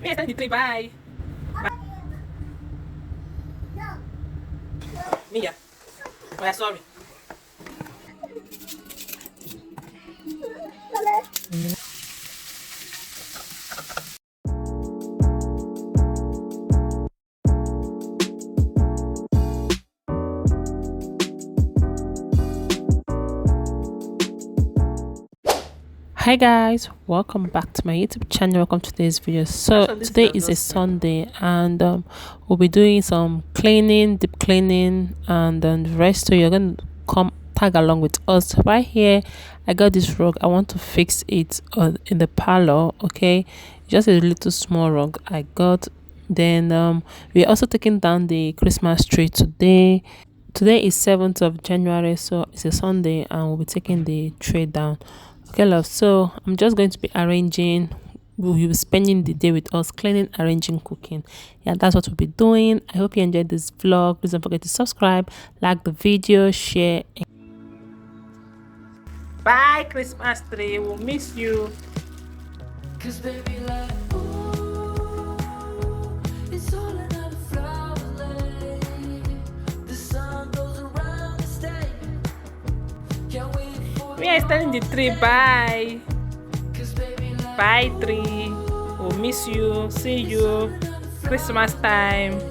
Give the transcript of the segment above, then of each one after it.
Me, I stand the tree. Bye. Bye. Mia. Oh, yeah, sorry. Hi guys, welcome back to my YouTube channel. Welcome to today's video. So today is a Sunday, and we'll be doing some cleaning, deep cleaning, and then the rest. So you're gonna come tag along with us. Right here I got this rug. I want to fix it in the parlor. Okay, just a little small rug I got. Then we're also taking down the Christmas tree today. Today is 7th of January, so it's a Sunday, and we'll be taking the tree down. Okay, love. So I'm just going to be arranging. We'll be spending the day with us, cleaning, arranging, cooking. Yeah, that's what we'll be doing. I hope you enjoyed this vlog. Please don't forget to subscribe, like the video, share. Bye, Christmas tree. We'll miss you. 'Cause baby, like, ooh, it's all another flower lay. The sun goes around the state. Can't wait for me. I stand in the tree. Bye. Bye, tree. We'll miss you. See you Christmas time.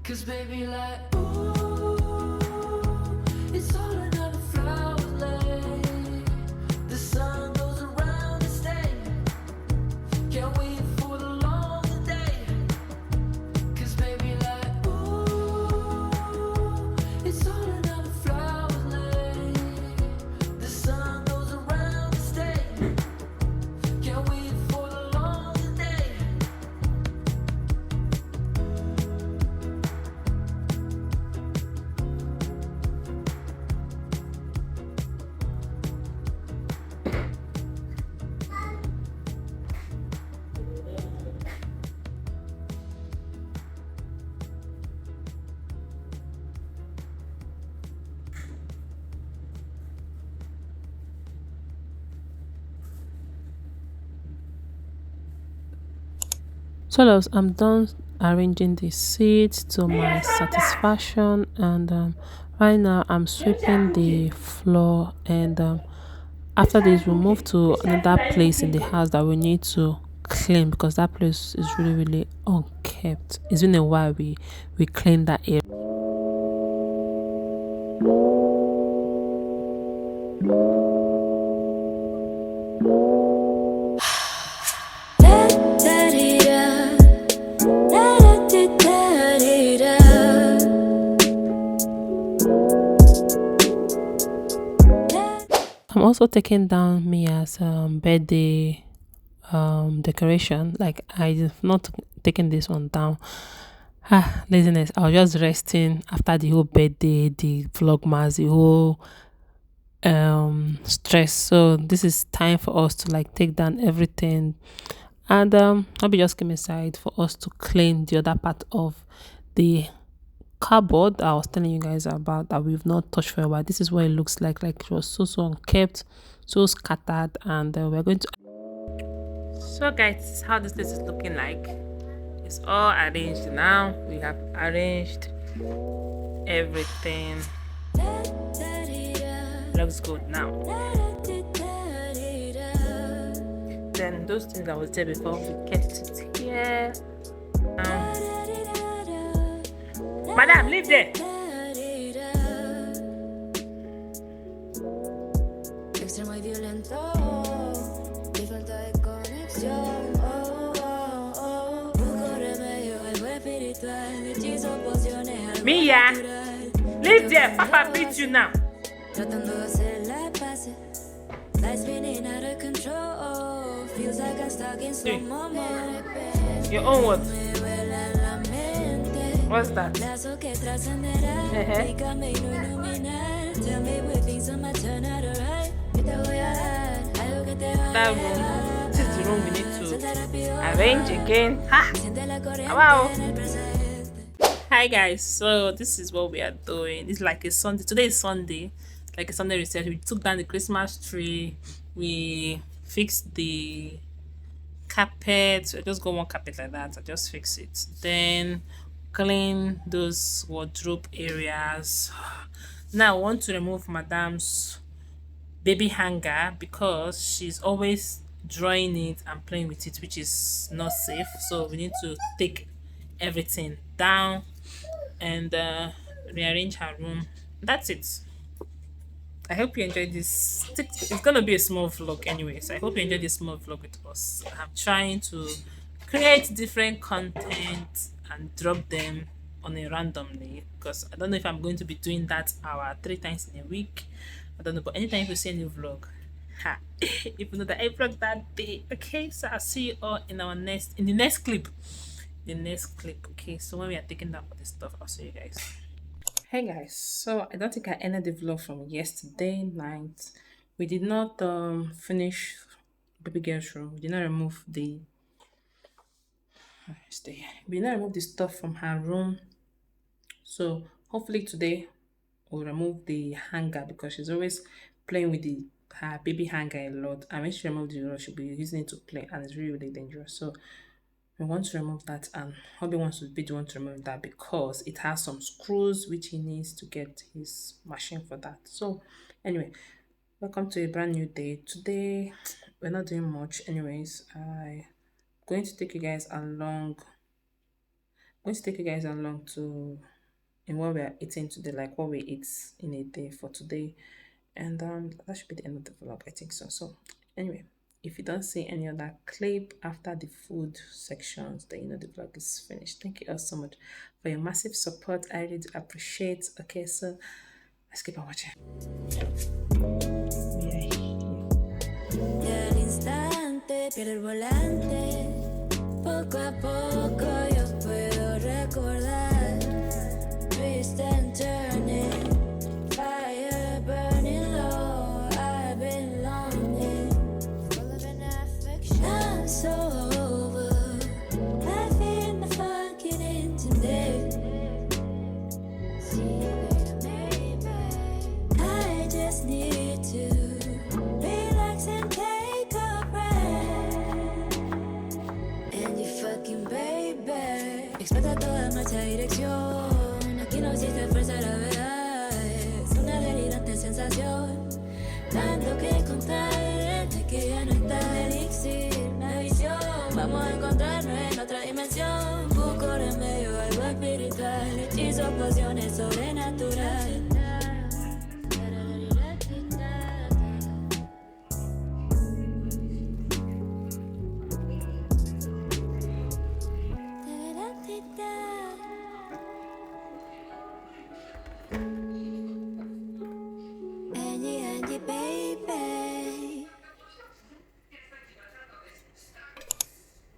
Cause baby, like, ooh, it's all another flower lay. The sun goes around the state. Can't wait for the longer day. Cause baby, like, ooh, it's all another flower lay. The sun goes around the state. Can't wait for the longer day. So loves, I'm done arranging the seats to my satisfaction, and right now I'm sweeping the floor, and after this we'll move to another place in the house that we need to clean, because that place is really unkept. It's been a while we cleaned that area. I'm also taking down Mia's birthday decoration. Like, I have not taking this one down. Laziness. I was just resting after the whole birthday, the vlogmas, the whole stress. So this is time for us to like take down everything, and I'll just came inside for us to clean the other part of the cupboard I was telling you guys about that we've not touched for a while. This is what it looks like it was so unkept, so scattered, and we're going to. So guys, this is how this place is looking like. It's all arranged now. We have arranged everything. Looks good now. Then those things that was there before, we kept it here. Madam, leave there. Mia, leave there. Papa beat you now. Your own what? What's that? That room. This is the room we need to arrange again. Wow. Hi guys, so this is what we are doing. It's like a Sunday. Today is Sunday, like a Sunday reset. We took down the Christmas tree. We fixed the carpet. I just go one carpet like that. I just fix it. Then clean those wardrobe areas. Now I want to remove Madam's baby hanger because she's always drawing it and playing with it, which is not safe. So we need to take everything down and rearrange her room. That's it. I hope you enjoyed this. It's gonna be a small vlog anyways. I hope you enjoyed this small vlog with us. I'm trying to create different content and drop them on a randomly because I don't know if I'm going to be doing that hour 3 times in a week. I don't know, but anytime you see a new vlog, if you know that I vlog that day, okay. So I'll see you all in the next clip. Okay, so when we are taking down all this stuff, I'll see you guys. Hey guys, so I don't think I ended the vlog from yesterday night. We did not finish baby girl's room. We did not remove the stuff from her room. So hopefully today we'll remove the hanger because she's always playing with her baby hanger a lot. And when she removes the she'll be using it to play, and it's really dangerous. So we want to remove that, and hubby wants to be the one to remove that because it has some screws which he needs to get his machine for that. So anyway, welcome to a brand new day. Today we're not doing much anyways. I'm going to take you guys along to in what we are eating today, like what we eat in a day for today, and that should be the end of the vlog. I think so anyway, if you don't see any other clip after the food sections, then you know the vlog is finished. Thank you all so much for your massive support. I really do appreciate. Okay, so let's keep on watching. Poco a poco yo puedo recordar twist and turning, fire burning low. I've been longing for love and affection. I'm so over. I feel my fun getting today. See, baby, I just need to relax and take a breath. And you fucking baby, explota toda nuestra dirección. Aquí no existe fuerza, gravedad. Es una delirante sensación. Tanto que contar de que ya no está el elixir, la visión. Vamos a encontrarnos en otra dimensión. Busco remedio, algo espiritual. Hechizos, pociones sobrenatural.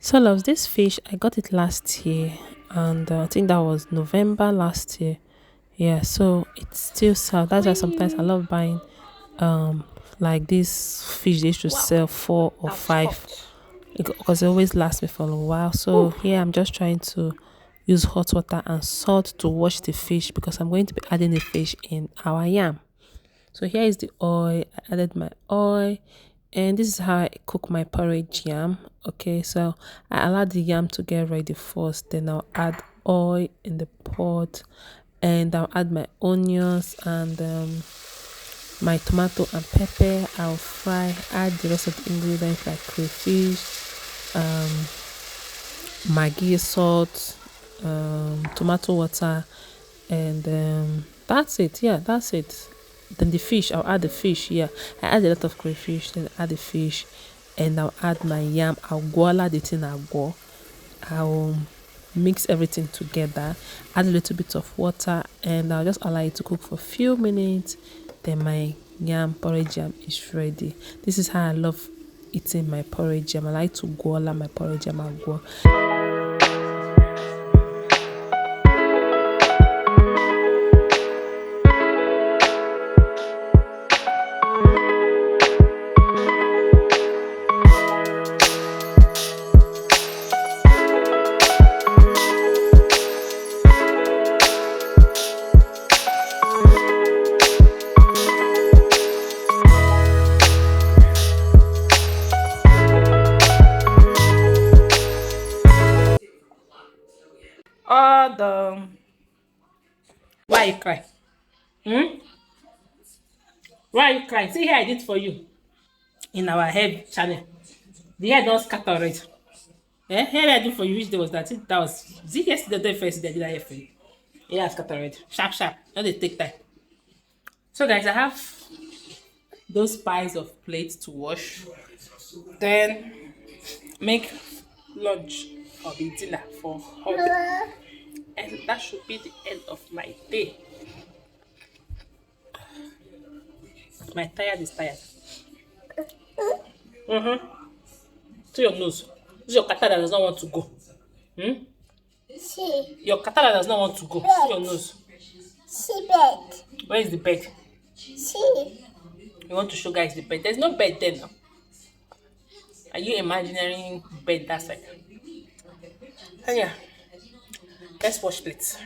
So loves, this fish, I got it last year, and I think that was November last year. Yeah, so it's still sour. That's why sometimes I love buying um like this fish they used to sell 4 or 5 because it always lasts me for a while. So here I'm just trying to use hot water and salt to wash the fish because I'm going to be adding the fish in our yam. So here is the oil. I added my oil, and this is how I cook my porridge yam. Okay, so I allow the yam to get ready first, then I'll add oil in the pot, and I'll add my onions and my tomato and pepper. I'll fry, add the rest of the ingredients like crayfish, maggi, salt, tomato water, and that's it. Yeah, that's it. Then the fish, I'll add the fish. Yeah, I add a lot of crayfish, then add the fish, and I'll add my yam. I'll boil the thing. I'll mix everything together, add a little bit of water, and I'll just allow it to cook for a few minutes. Then my yam porridge yam is ready. This is how I love eating my porridge yam. I like to boil my porridge yam. All the why you cry? Hmm? Why you cry? See here I did for you in our head channel. The hair don't scatter already. Eh? Here I did for you. Which day was that? That was yesterday the first day I did that hair for you. Yeah, scatter already. Sharp, sharp. Don't they take time. So guys, I have those piles of plates to wash. Then make lunch or the dinner for hubby. And that should be the end of my day. My tired is tired. To your nose. This is your catarrh that does not want to go. Hmm? See. Your catarrh does not want to go. See your nose. See bed. Where is the bed? See. You want to show guys the bed. There's no bed there now. Are you imagining bed that side? Oh yeah. Let's wash plates.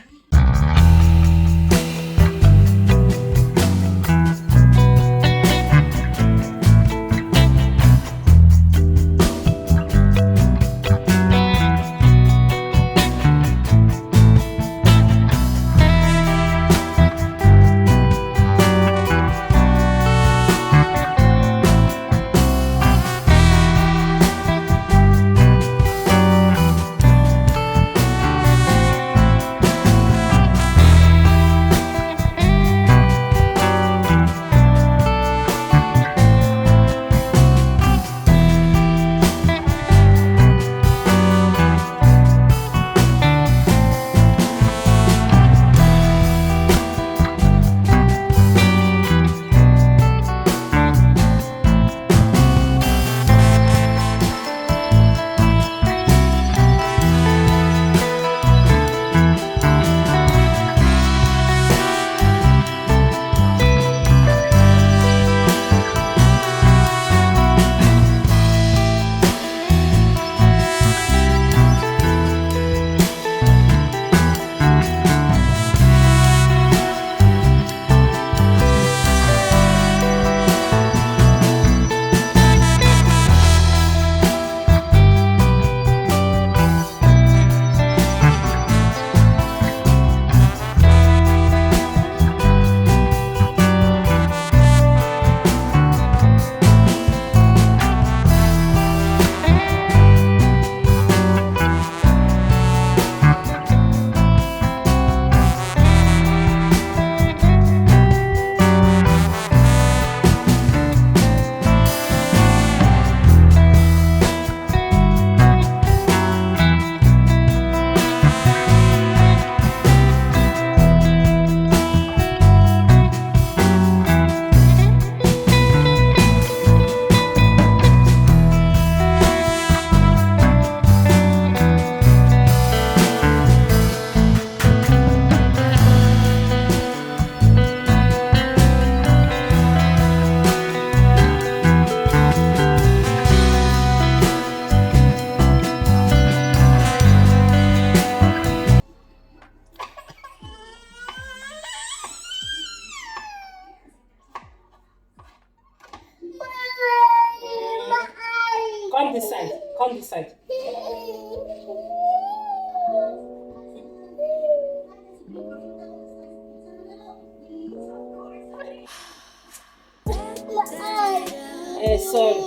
sorry.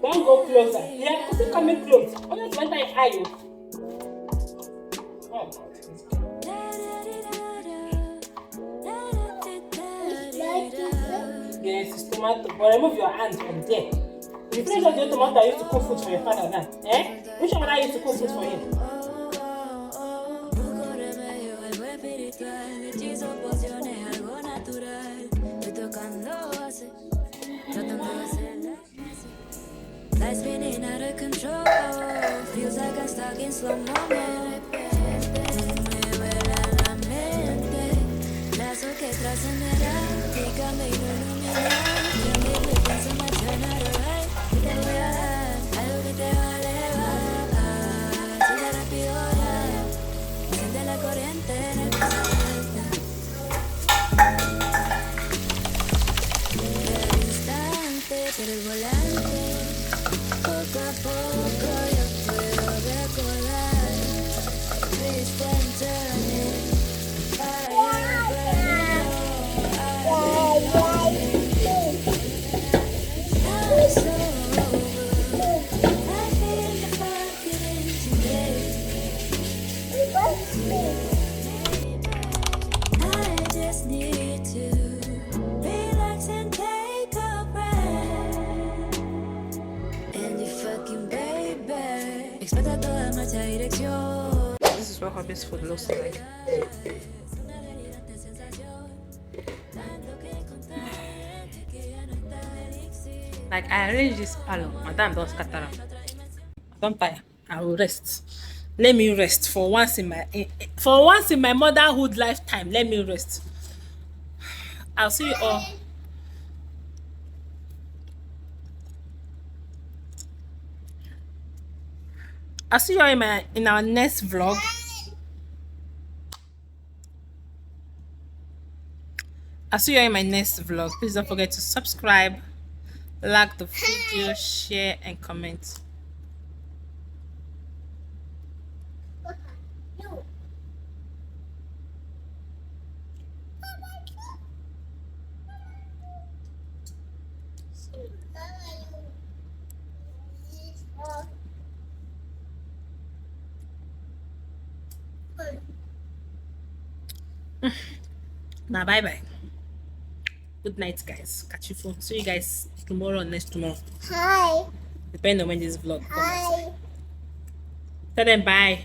Don't go closer. Yeah, keep coming close. Only to enter your eye. Oh God. Yes, it's tomato. But remove your hands from there. You finish all the tomato I used to cook food for your father now. Eh? Which one I used to cook food for him? Life's spinning out of control. Feels like I'm stuck in slow moment. Me vuela la mente. Lazo que trascenderá. Dígame y no iluminar. Ya me pienso me turn out right. Y te voy a dar algo que te va a elevar. Sigue rápido ya. Siente la corriente en el presente. Cada instante, pero el volante. Poco a poco yo puedo recordar. Twist and turn it. Fire burning low. I'm so over. I feel the fire getting today. I just need to relax and take a breath. And you fucking baby. Explota toda nuestra dirección. This is what hobby's food looks like. Like I arranged this palo. Madam don't scatter am. Don't tire. I will rest. Let me rest for once in my motherhood lifetime. Let me rest. I'll see you all. I'll see you all in our next vlog. I'll see you all in my next vlog. Please don't forget to subscribe, like the video, share, and comment. Now bye bye. Good night, guys. Catch you soon. See you guys tomorrow or next tomorrow. Hi. Depending on when this vlog comes. Hi. Tell them bye.